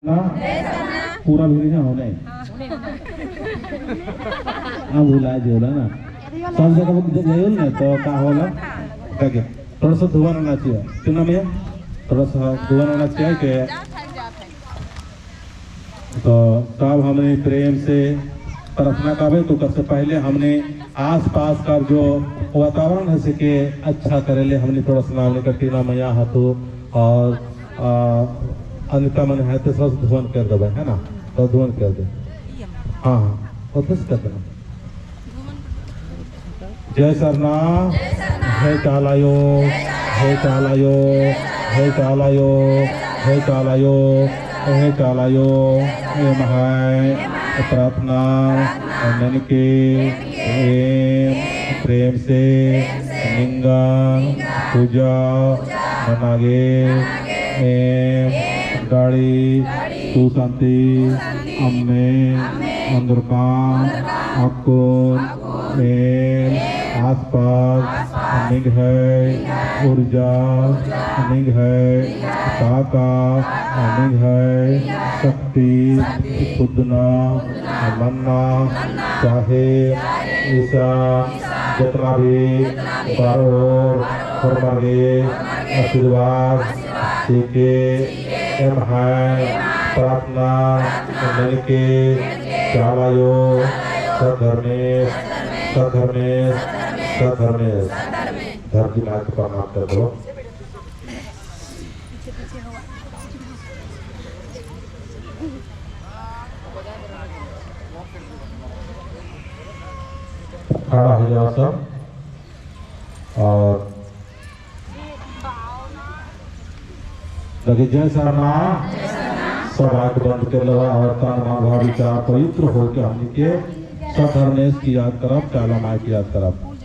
ना पूरा भी नहीं होने अब भुला जोला ना सब जगह गए ना तो का होला क्या थोड़ा सा धुआं आना चाहिए क्यों ना भैया थोड़ा सा धुआं आना चाहिए कि तो तब हमने प्रेम से प्रार्थना करे तो सबसे पहले हमने आस-पास का जो वातावरण है सके अच्छा करे ले हमने थोड़ा सा नाम लेकर टीना मैया हाथों और अनिता मन है तो सब धुआं कर दे है ना तो धुआं कर दे हाँ हाँ और बस कर देना जय सरना हे कालायो हे कालायो हे कालायो हे कालायो हे कालायो हे महाय प्रार्थना मन के प्रेम से लिंगा पूजा मनागे गाड़ी तू शांति अम्मे अंदरकान आपको आसपास निग है ऊर्जा निग है ताका निग है शक्ति खुदना मन्ना चाहे ईशा जितना भी फरमागे आशीर्वाद सीखे एम है प्रार्थना मिलके चालायो सधर्मेश सधर्मेश सधर्मेश धरती माँ को प्रणाम कर दो खड़ा हो जाओ सब और लगे जय सरना सब आंख बंद कर लो और तन मन भाव विचार पवित्र होकर हमने के सधर्मेश की याद करब चाला माँ की याद करब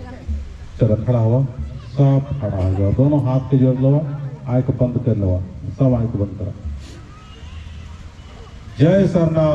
चलो खड़ा हुआ सब खड़ा हो जाओ दोनों हाथ के जोड़ लो आंख बंद कर लो सब आंख बंद करो जय सरना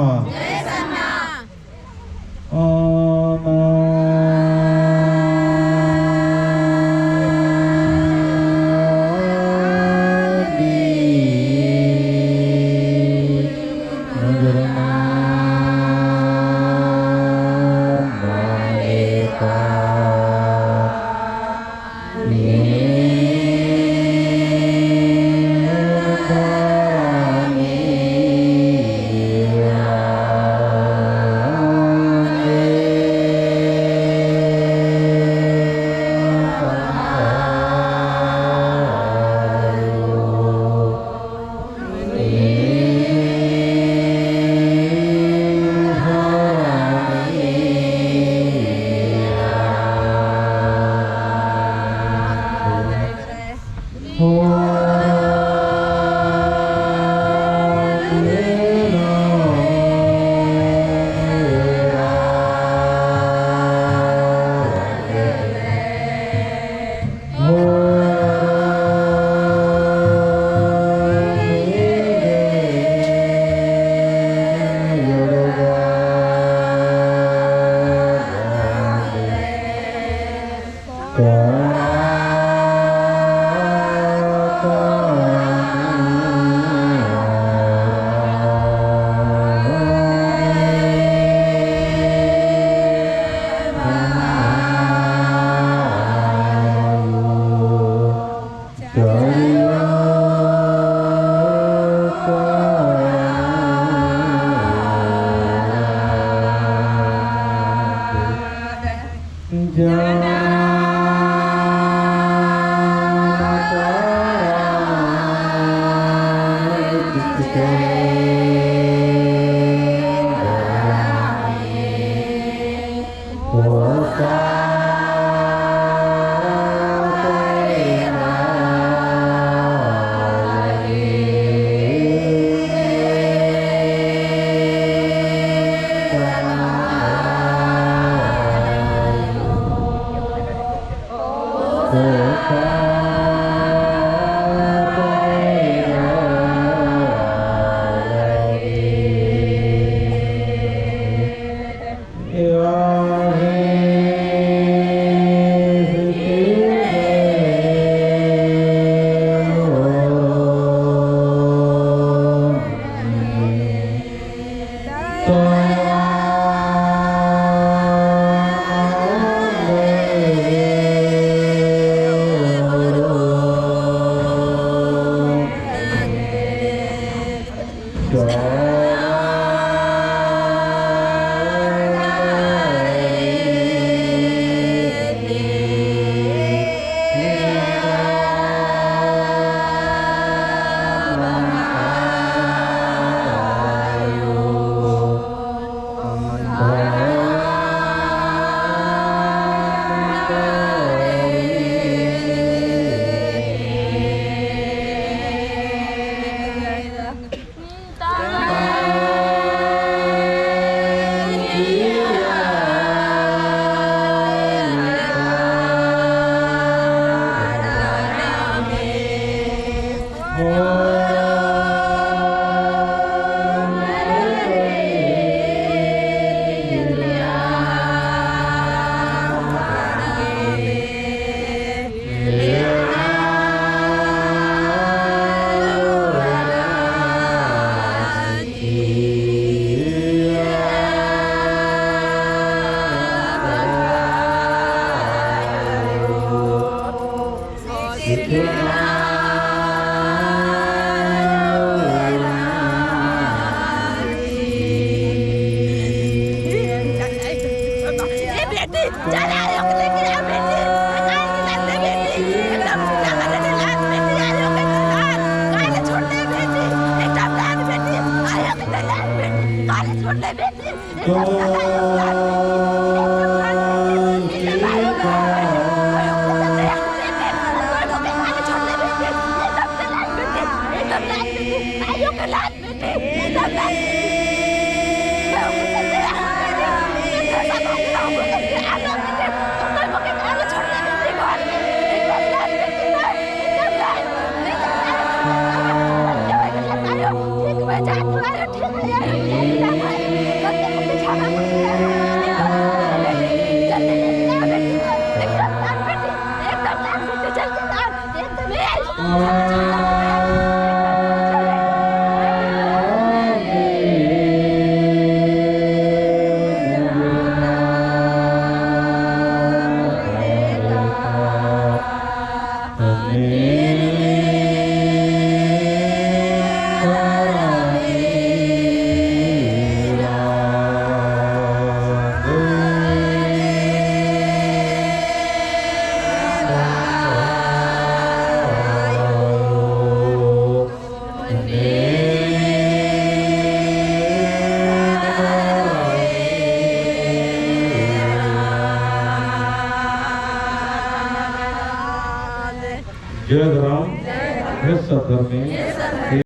जय राम, जय सद्धर्मी।